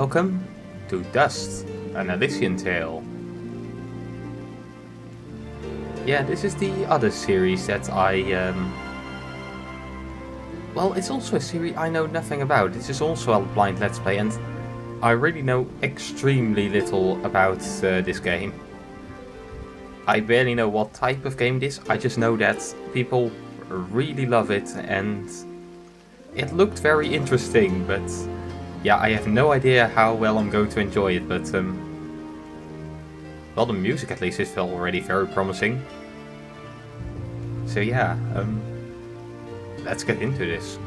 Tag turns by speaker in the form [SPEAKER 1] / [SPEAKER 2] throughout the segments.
[SPEAKER 1] Welcome to Dust, an Elysian tale. Yeah, this is the other series that well, it's also a series I know nothing about. This is also a blind let's play, and I really know extremely little about this game. I barely know what type of game it is, I just know that people really love it, and it looked very interesting, but yeah, I have no idea how well I'm going to enjoy it, but well, the music at least is already very promising. So yeah, let's get into this.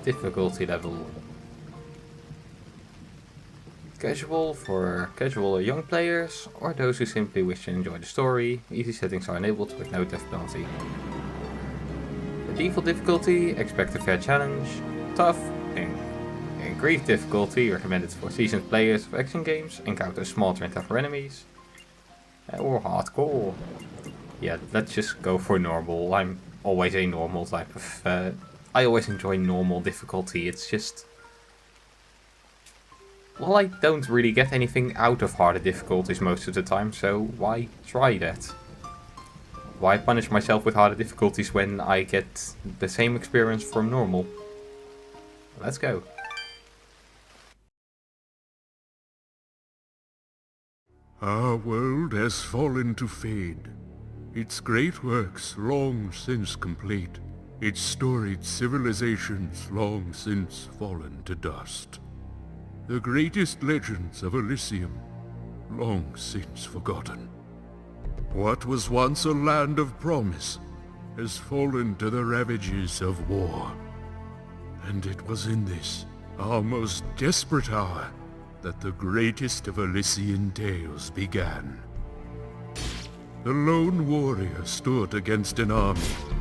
[SPEAKER 1] Difficulty level. Casual for casual or young players, or those who simply wish to enjoy the story. Easy settings are enabled with no death penalty. The default difficulty, expect a fair challenge. Tough, increased difficulty, recommended for seasoned players of action games, encounter smarter and tougher enemies. Or hardcore. Yeah, let's just go for normal. I'm always a normal type of... I always enjoy normal difficulty, it's just... Well, I don't really get anything out of harder difficulties most of the time, so why try that? Why punish myself with harder difficulties when I get the same experience from normal? Let's go.
[SPEAKER 2] Our world has fallen to fade, its great works long since complete, its storied civilizations long since fallen to dust. The greatest legends of Elysium, long since forgotten. What was once a land of promise has fallen to the ravages of war. And it was in this, our most desperate hour, that the greatest of Elysian tales began. The lone warrior stood against an army,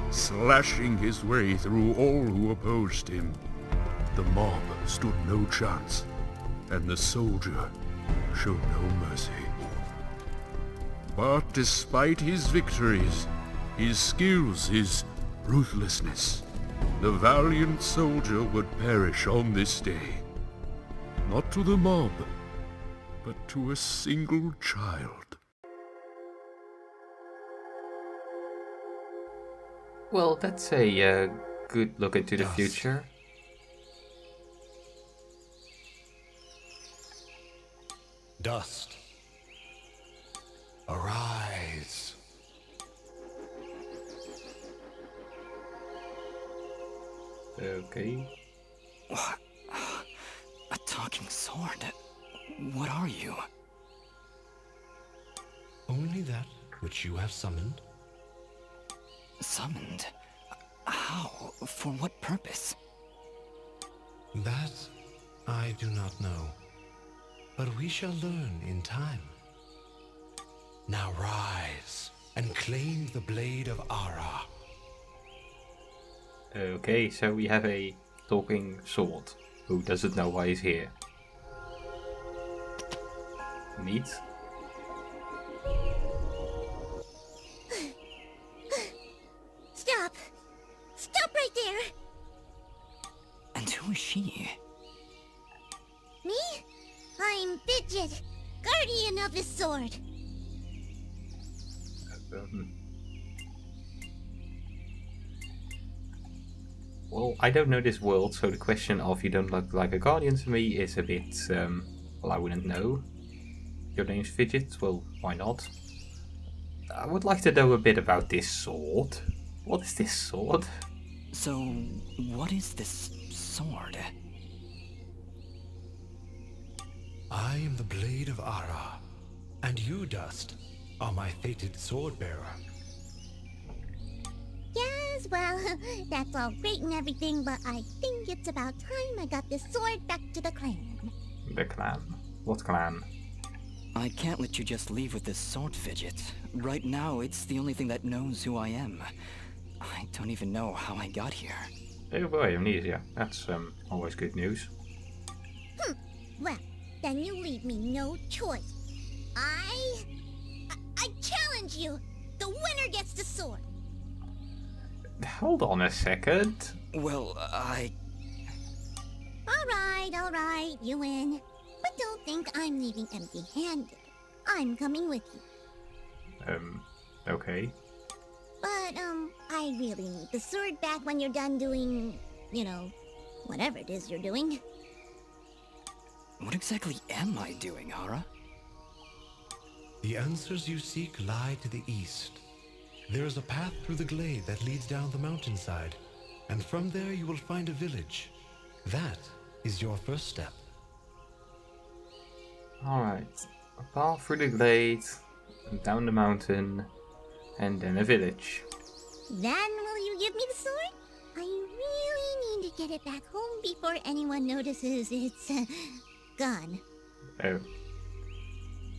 [SPEAKER 2] slashing his way through all who opposed him. The mob stood no chance, and the soldier showed no mercy. But despite his victories, his skills, his ruthlessness, the valiant soldier would perish on this day. Not to the mob, but to a single child.
[SPEAKER 1] Well, that's a good look into the future.
[SPEAKER 3] Dust, arise.
[SPEAKER 1] Okay.
[SPEAKER 4] What? A talking sword? What are you?
[SPEAKER 3] Only that which you have summoned.
[SPEAKER 4] Summoned? How? For what purpose?
[SPEAKER 3] That I do not know. But we shall learn in time. Now rise and claim the blade of Ara.
[SPEAKER 1] Okay, so we have a talking sword. Who doesn't know why he's here? Neat.
[SPEAKER 5] Stop! Stop right there!
[SPEAKER 4] And who is she?
[SPEAKER 5] Me? I'm Fidget, guardian of the sword.
[SPEAKER 1] Well, I don't know this world, so the question of you don't look like a guardian to me is a bit, well, I wouldn't know. Your name's Fidget? Well, why not? I would like to know a bit about this sword. What is this sword?
[SPEAKER 4] So, what is this sword?
[SPEAKER 3] I am the blade of Ara, and you, Dust, are my fated sword bearer.
[SPEAKER 5] Yes, well, that's all great and everything, but I think it's about time I got this sword back to the clan.
[SPEAKER 1] The clan? What clan?
[SPEAKER 4] I can't let you just leave with this sword, Fidget. Right now, it's the only thing that knows who I am. I don't even know how I got here.
[SPEAKER 1] Oh boy, amnesia. That's always good news.
[SPEAKER 5] Well, Then you leave me no choice. I challenge you. The winner gets the sword.
[SPEAKER 1] Hold on a second.
[SPEAKER 4] Well,
[SPEAKER 5] All right, you win. But don't think I'm leaving empty-handed. I'm coming with you.
[SPEAKER 1] Okay.
[SPEAKER 5] But, I really need the sword back when you're done doing, you know, whatever it is you're doing.
[SPEAKER 4] what exactly am I doing, Hara?
[SPEAKER 3] The answers you seek lie to the east. There is a path through the glade that leads down the mountainside, and from there you will find a village. That is your first step.
[SPEAKER 1] Alright. A path through the glade, down the mountain, and then a village.
[SPEAKER 5] Then will you give me the sword? I really need to get it back home before anyone notices it's, gone.
[SPEAKER 1] Oh.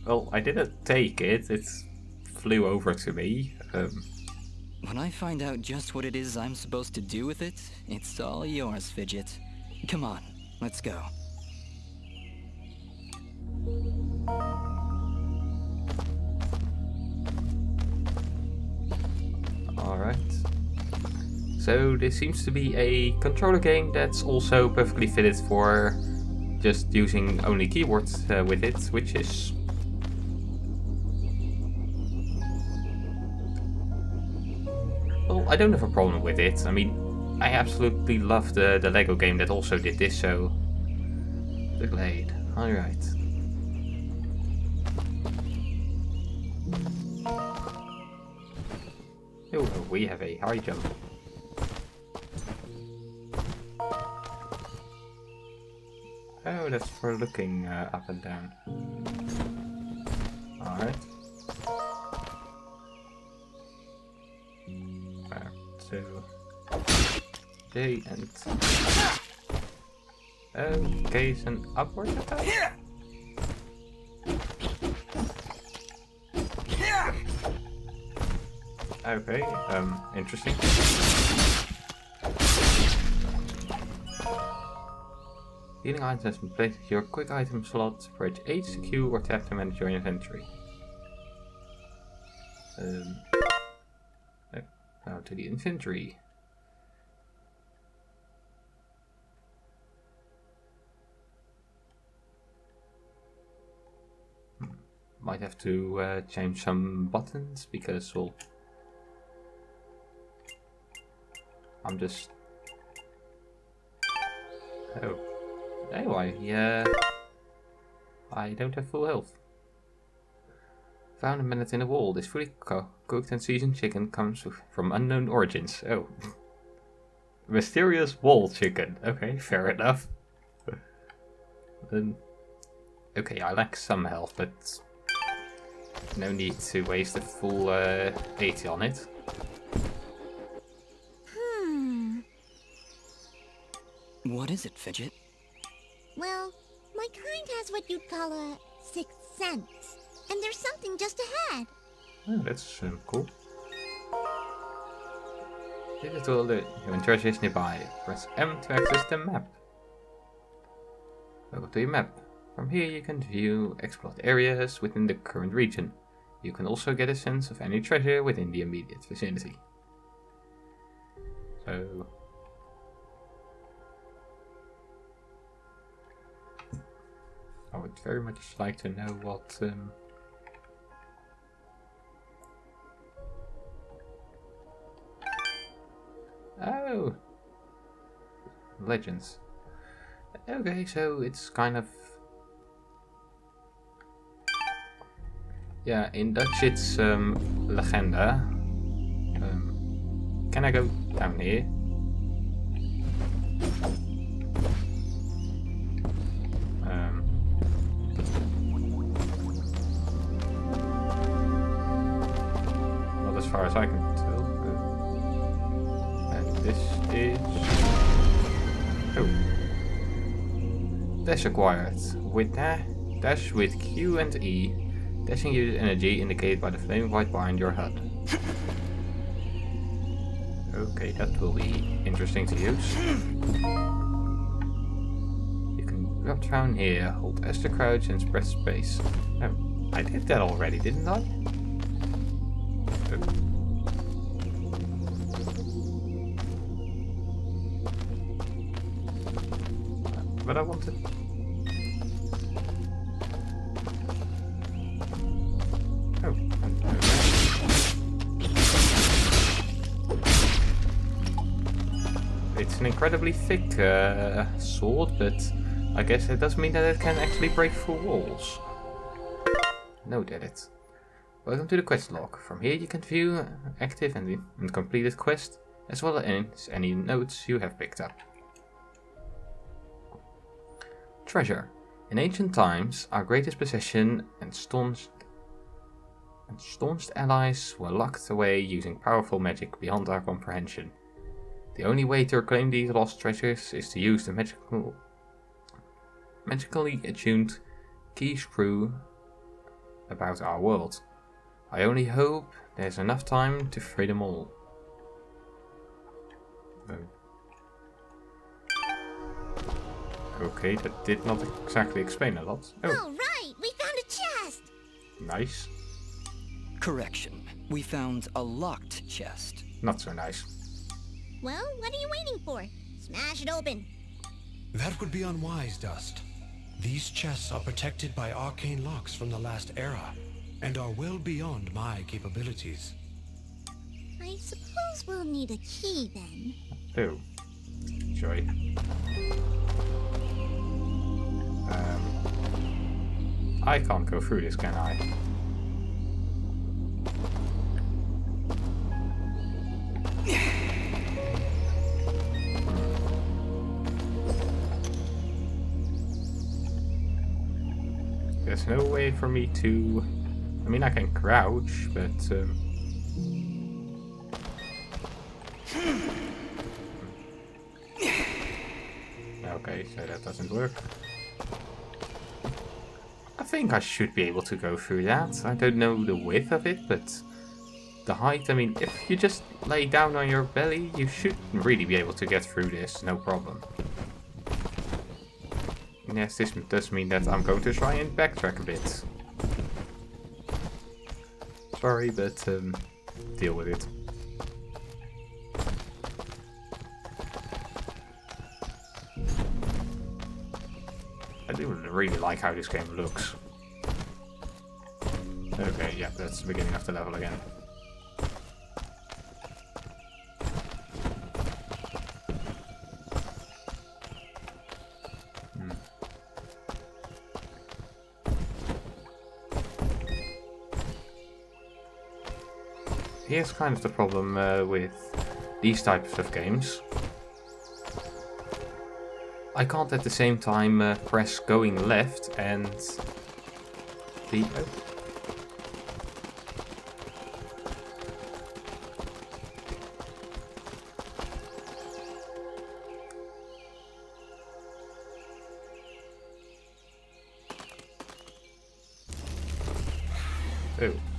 [SPEAKER 1] Well, I didn't take it. It flew over to me.
[SPEAKER 4] When I find out just what it is I'm supposed to do with it, it's all yours, Fidget. Come on, let's go.
[SPEAKER 1] Alright. So this seems to be a controller game that's also perfectly fitted for just using only keyboards with it, which is... Well, I don't have a problem with it. I mean, I absolutely love the Lego game that also did this, so... The Glade. Alright. Oh, we have a high jump. Oh, that's for looking up and down. Alright. 2, 3, and... Okay, it's an upward attack? Okay, interesting. Healing items has been placed in your quick item slot. Press H to Q or tap to manage your inventory. Now to the inventory. Might have to change some buttons because, well, I'm just... Oh. Anyway, yeah. I don't have full health. Found a minute in the wall. This fully cooked and seasoned chicken comes from unknown origins. Oh. Mysterious wall chicken. Okay, fair enough. Okay, I lack some health, but no need to waste a full 80 on it.
[SPEAKER 4] What is it, Fidget?
[SPEAKER 5] Well, my kind has what you'd call a sixth sense. And there's something just ahead.
[SPEAKER 1] Oh, that's cool. Digital alert. Your treasure is nearby. Press M to access the map. Welcome to your map. From here you can view explored areas within the current region. You can also get a sense of any treasure within the immediate vicinity. So... I would very much like to know what... Oh! Legends. Okay, so it's kind of... Yeah, in Dutch it's legenda. Can I go down here? Not as far as I can tell. And this is... Oh. Dash acquired. With dash with Q and E. Dashing uses energy indicated by the flaming white bar in your HUD. Okay, that will be interesting to use. You can Drop down here, hold S to crouch and press space. Oh, I did that already, didn't I? But I wanted... Oh, it's an incredibly thick sword, but I guess it does mean that it can actually break through walls. No, did it. Welcome to the quest log. From here you can view active and completed quest, as well as any notes you have picked up. Treasure. In ancient times, our greatest possession and staunch allies were locked away using powerful magic beyond our comprehension. The only way to reclaim these lost treasures is to use the magically attuned key screw about our world. I only hope there's enough time to free them all. Okay, that did not exactly explain a lot. Oh.
[SPEAKER 5] All right, we found a chest.
[SPEAKER 1] Nice.
[SPEAKER 4] Correction. We found a locked chest.
[SPEAKER 1] Not so nice.
[SPEAKER 5] Well, what are you waiting for? Smash it open.
[SPEAKER 3] That would be unwise, Dust. These chests are protected by arcane locks from the last era, and are well beyond my capabilities.
[SPEAKER 5] I suppose we'll need a key then.
[SPEAKER 1] Oh. Joy. I can't go through this, can I? There's no way for me to... I mean, I can crouch, but... Okay, so that doesn't work. I think I should be able to go through that. I don't know the width of it, but the height, I mean, if you just lay down on your belly, you should really be able to get through this, no problem. Yes, this does mean that I'm going to try and backtrack a bit. Sorry, but deal with it. I do really like how this game looks. Okay, yeah, that's the beginning of the level again. Here's kind of the problem with these types of games. I can't at the same time press going left and the...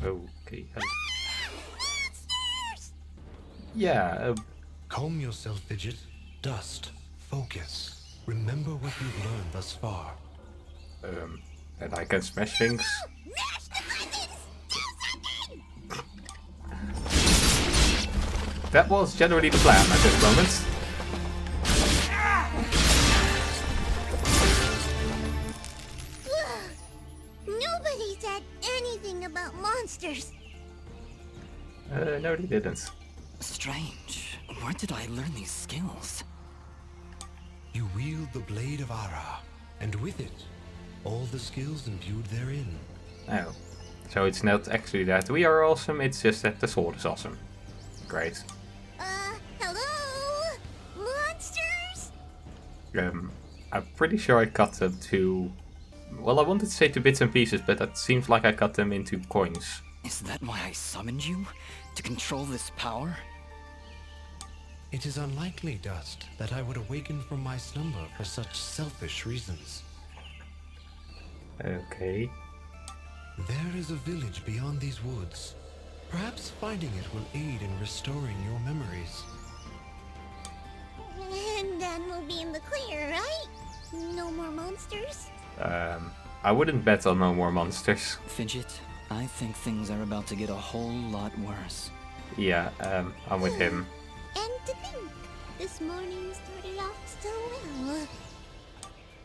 [SPEAKER 1] Oh, okay. Yeah.
[SPEAKER 3] Calm yourself, Fidget. Dust. Focus. Remember what you've learned thus far.
[SPEAKER 1] That I can smash things.
[SPEAKER 5] Mash the buttons! Do something!
[SPEAKER 1] That was generally the plan at this moment.
[SPEAKER 5] Nobody said anything about monsters.
[SPEAKER 1] No, they didn't.
[SPEAKER 4] Strange. Where did I learn these skills?
[SPEAKER 3] You wield the Blade of Ara, and with it, all the skills imbued therein.
[SPEAKER 1] Oh. So it's not actually that we are awesome, it's just that the sword is awesome. Great.
[SPEAKER 5] Hello? Monsters?
[SPEAKER 1] I'm pretty sure I cut them to... Well, I wanted to say to bits and pieces, but it seems like I cut them into coins.
[SPEAKER 4] Is that why I summoned you? To control this power?
[SPEAKER 3] It is unlikely, Dust, that I would awaken from my slumber for such selfish reasons.
[SPEAKER 1] Okay.
[SPEAKER 3] There is a village beyond these woods. Perhaps finding it will aid in restoring your memories.
[SPEAKER 5] And then we'll be in the clear, right? No more monsters?
[SPEAKER 1] I wouldn't bet on no more monsters.
[SPEAKER 4] Fidget, I think things are about to get a whole lot worse.
[SPEAKER 1] Yeah, I'm with him.
[SPEAKER 5] And to think, this morning started off so well.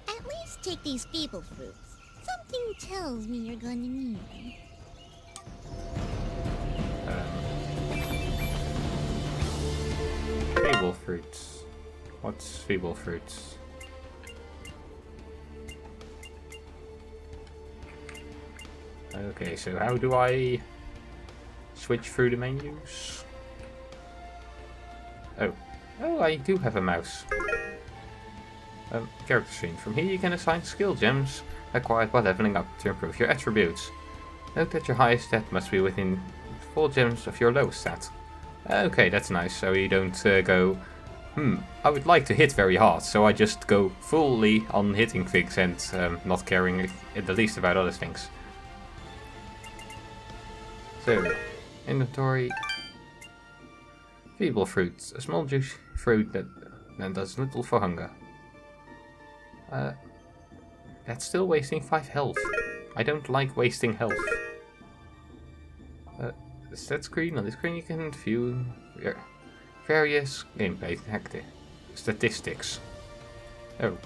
[SPEAKER 5] At least take these feeble fruits. Something tells me you're gonna need them.
[SPEAKER 1] Feeble fruits. What's feeble fruits? Okay, so how do I switch through the menus? Oh, I do have a mouse. Character screen. From here you can assign skill gems acquired by leveling up to improve your attributes. Note that your highest stat must be within 4 gems of your lowest stat. Okay, that's nice, so you don't go, I would like to hit very hard, so I just go fully on hitting things and not caring in the least about other things. So, inventory. Feeble fruits. A small juicy fruit that does little for hunger. That's still wasting 5 health. I don't like wasting health. Stat screen. On this screen you can view various gameplay statistics. Oh.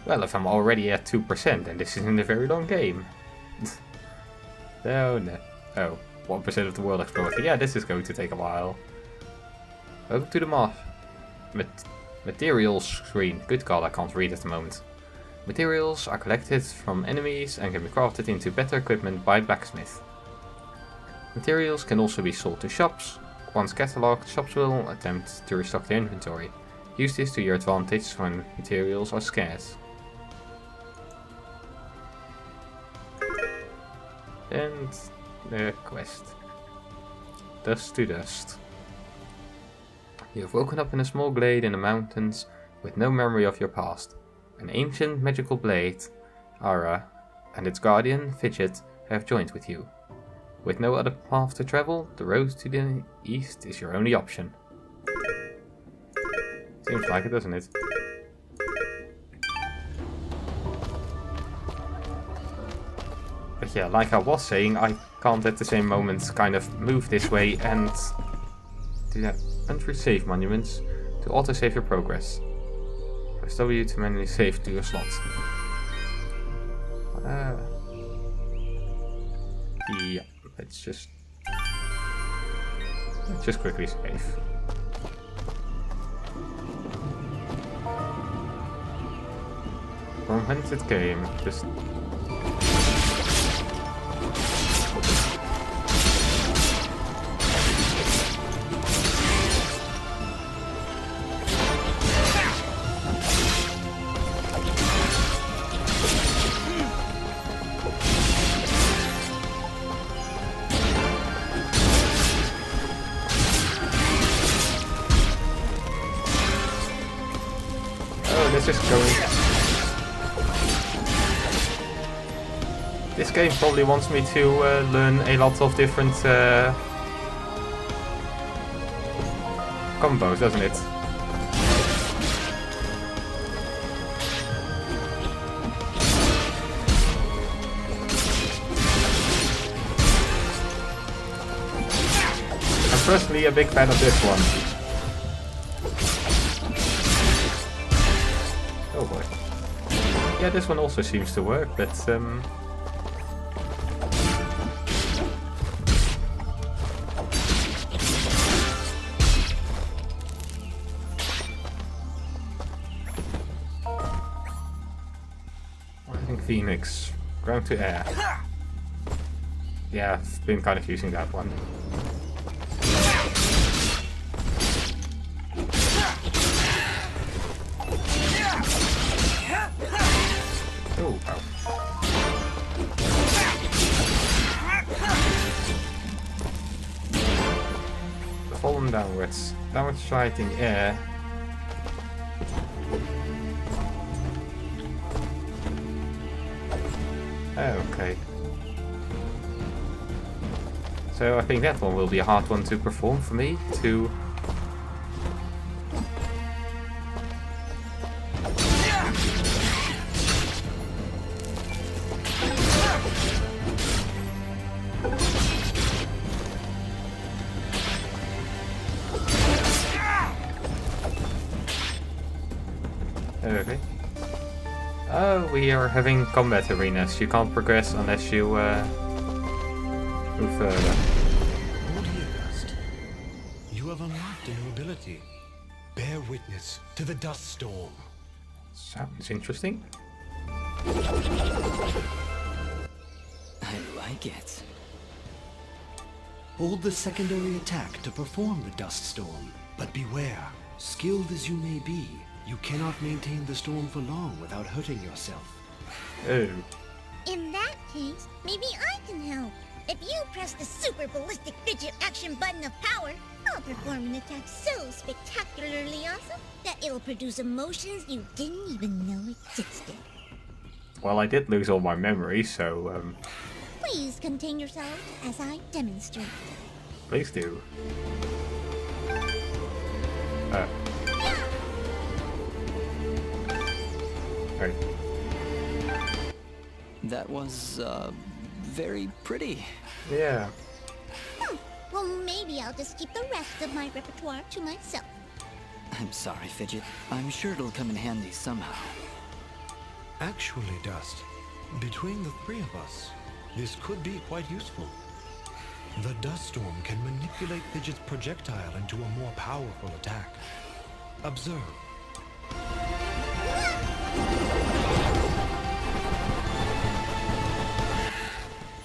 [SPEAKER 1] Well, if I'm already at 2%, then this isn't a very long game. No. Oh, 1% of the world explored. Yeah, this is going to take a while. Welcome to the materials screen. Good God, I can't read at the moment. Materials are collected from enemies and can be crafted into better equipment by blacksmith. Materials can also be sold to shops. Once catalogued, shops will attempt to restock their inventory. Use this to your advantage when materials are scarce. And the quest. Dust to dust. You have woken up in a small glade in the mountains with no memory of your past. An ancient magical blade, Ara, and its guardian, Fidget, have joined with you. With no other path to travel, the road to the east is your only option. Seems like it, doesn't it? But yeah, like I was saying, I can't at the same moment kind of move this way and do that. Entry save monuments to autosave your progress. Press W to manually save to your slot. Yeah, let's just quickly save. From whence it came, just This game probably wants me to learn a lot of different combos, doesn't it? I'm personally a big fan of this one. Oh boy. Yeah, this one also seems to work, but Phoenix, ground to air. Yeah, I've been kind of using that one. Oh, ow. Fallen downwards. Downward striking air. Okay. So I think that one will be a hard one to perform for me to... Okay. Oh, we are having combat arenas. You can't progress unless you move further.
[SPEAKER 3] Oh dear, Dust. You have unlocked a new ability. Bear witness to the dust storm.
[SPEAKER 1] Sounds interesting.
[SPEAKER 4] I like it.
[SPEAKER 6] Hold the secondary attack to perform the dust storm. But beware, skilled as you may be, you cannot maintain the storm for long without hurting yourself.
[SPEAKER 1] Oh.
[SPEAKER 5] In that case, maybe I can help. If you press the super ballistic fidget action button of power, I'll perform an attack so spectacularly awesome that it'll produce emotions you didn't even know existed.
[SPEAKER 1] Well, I did lose all my memory, so
[SPEAKER 5] Please contain yourselves as I demonstrate.
[SPEAKER 1] please do. Right.
[SPEAKER 4] That was, very pretty.
[SPEAKER 1] Yeah.
[SPEAKER 5] Well, maybe I'll just keep the rest of my repertoire to myself.
[SPEAKER 4] I'm sorry, Fidget. I'm sure it'll come in handy somehow.
[SPEAKER 3] Actually, Dust, between the three of us, this could be quite useful. The dust storm can manipulate Fidget's projectile into a more powerful attack. Observe.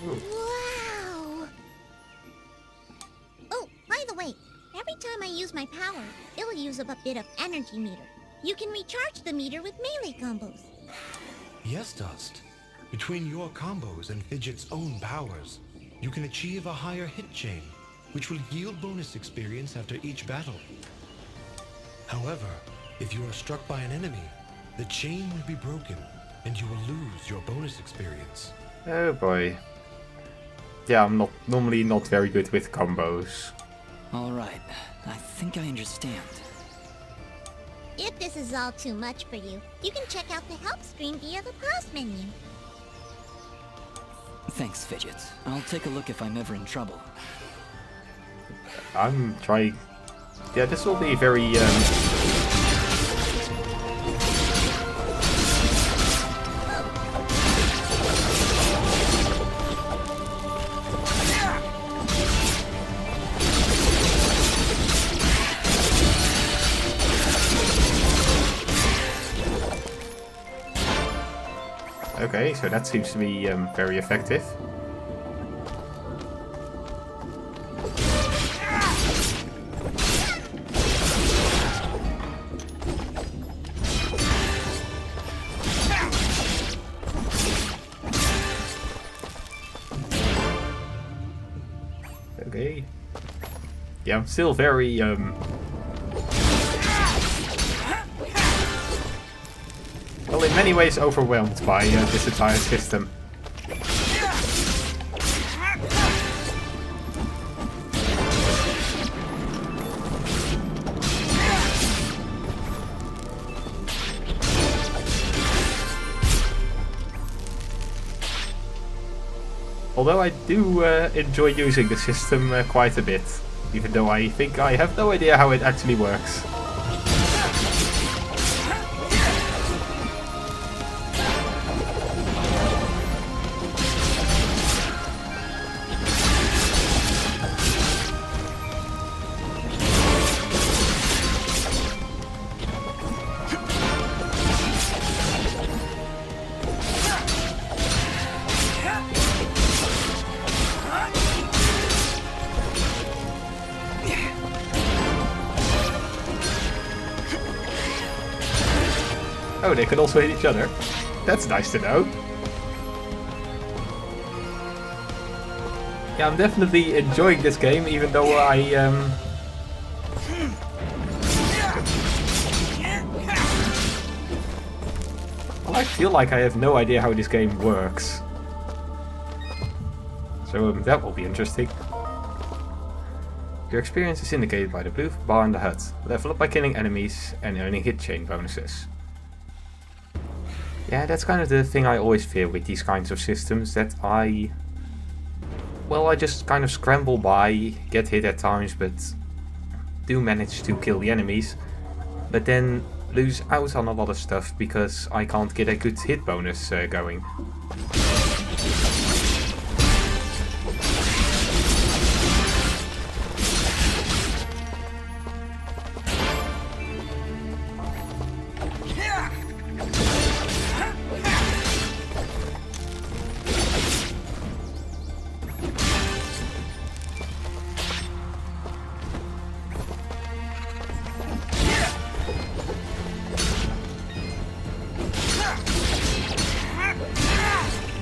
[SPEAKER 5] Wow! Oh, by the way, every time I use my power, it'll use up a bit of energy meter. You can recharge the meter with melee combos.
[SPEAKER 3] Yes, Dust. Between your combos and Fidget's own powers, you can achieve a higher hit chain, which will yield bonus experience after each battle. However, if you are struck by an enemy, the chain will be broken, and you will lose your bonus experience.
[SPEAKER 1] Oh boy. Yeah, I'm normally not very good with combos.
[SPEAKER 4] Alright, I think I understand.
[SPEAKER 5] If this is all too much for you, you can check out the help screen via the pause menu.
[SPEAKER 4] Thanks, Fidget. I'll take a look if I'm ever in trouble.
[SPEAKER 1] I'm trying. Yeah, this will be very Okay, so that seems to be very effective. Okay. Yeah, I'm still very well, in many ways overwhelmed by this entire system. Although I do enjoy using the system quite a bit, even though I think I have no idea how it actually works. Oh, they can also hit each other. That's nice to know. Yeah, I'm definitely enjoying this game, even though well, I feel like I have no idea how this game works. So that will be interesting. Your experience is indicated by the blue bar in the HUD. Level up by killing enemies and earning hit chain bonuses. Yeah, that's kind of the thing I always fear with these kinds of systems, that I just kind of scramble by, get hit at times, but do manage to kill the enemies. But then lose out on a lot of stuff because I can't get a good hit bonus going.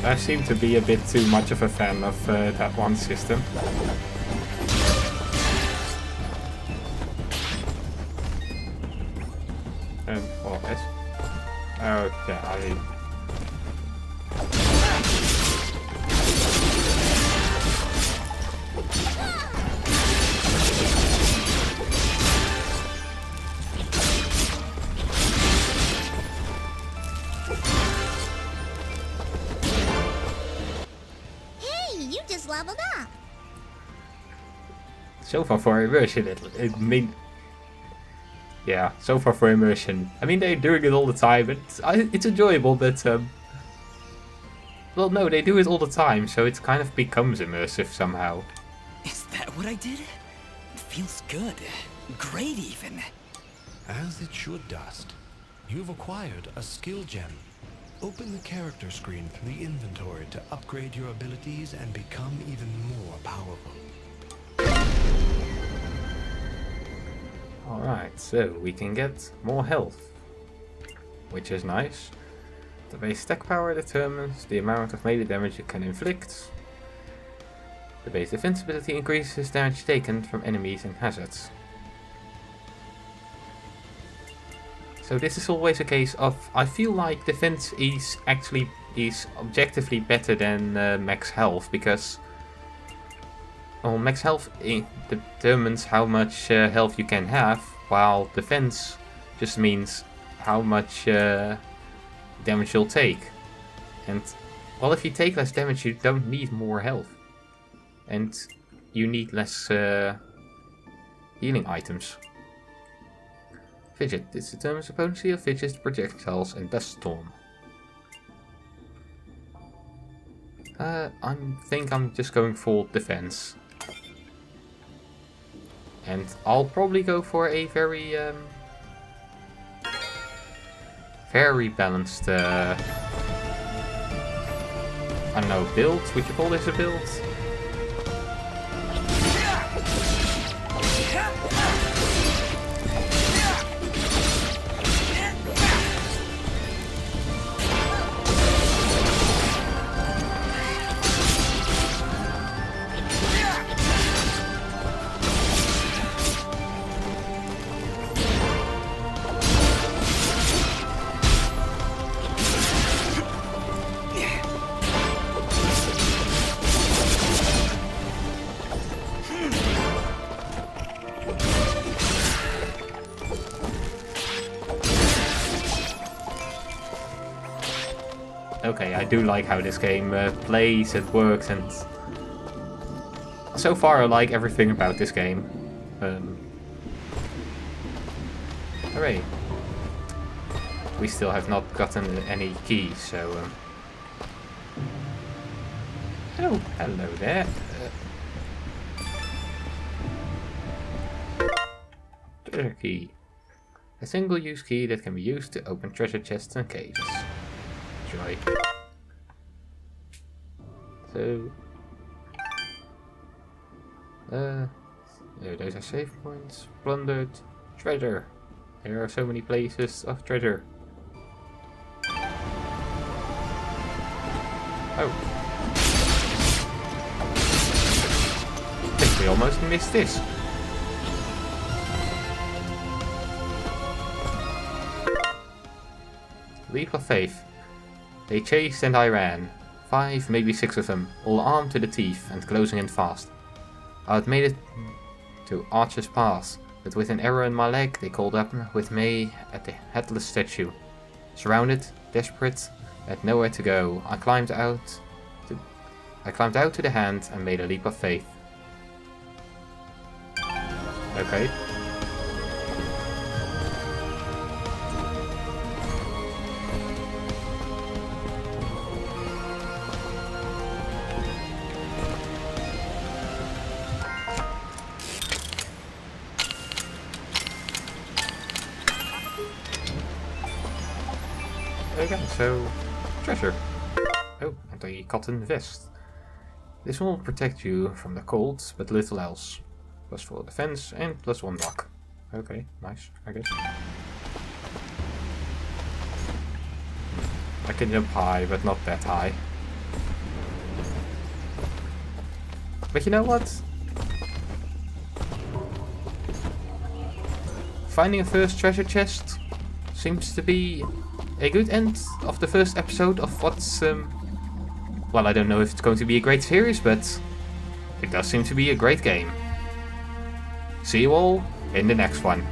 [SPEAKER 1] I seem to be a bit too much of a fan of that one system. And what is? Oh yeah,
[SPEAKER 5] Leveled up.
[SPEAKER 1] So far for immersion, so far for immersion. I mean, they're doing it all the time. It's enjoyable, but well, no, they do it all the time, so it kind of becomes immersive somehow.
[SPEAKER 4] Is that what I did? It feels good. Great, even.
[SPEAKER 3] As it should, Dust. You've acquired a skill gem. Open the character screen from the inventory to upgrade your abilities and become even more powerful.
[SPEAKER 1] Alright, so we can get more health, which is nice. The base stack power determines the amount of melee damage you can inflict. The base defensibility increases damage taken from enemies and hazards. So this is always a case of, I feel like defense is objectively better than max health, because well, max health determines how much health you can have, while defense just means how much damage you'll take. And well, if you take less damage, you don't need more health, and you need less healing items. Fidget. This determines the potency of fidgets, projectiles, and dust storm. I think I'm just going for defense. And I'll probably go for a very balanced, I don't know, build? Would you call this a build? Okay, I do like how this game plays, it works, and so far I like everything about this game. Hooray. We still have not gotten any keys, so... Oh, hello there. Treasure key. A single-use key that can be used to open treasure chests and caves. Joy. So... those are save points. Plundered. Treasure. There are so many places of treasure. Oh. I think we almost missed this. Leap of faith. They chased and I ran. 5, maybe 6 of them, all armed to the teeth and closing in fast. I had made it to Archer's Pass, but with an arrow in my leg, they called up with me at the headless statue. Surrounded, desperate, had nowhere to go. I climbed out to the hand and made a leap of faith. Okay. Okay, so treasure. Oh, and a cotton vest. This will protect you from the cold, but little else. +4 defense and +1 block. Okay, nice, I guess. I can jump high, but not that high. But you know what? Finding a first treasure chest seems to be a good end of the first episode of what's... well, I don't know if it's going to be a great series, but it does seem to be a great game. See you all in the next one.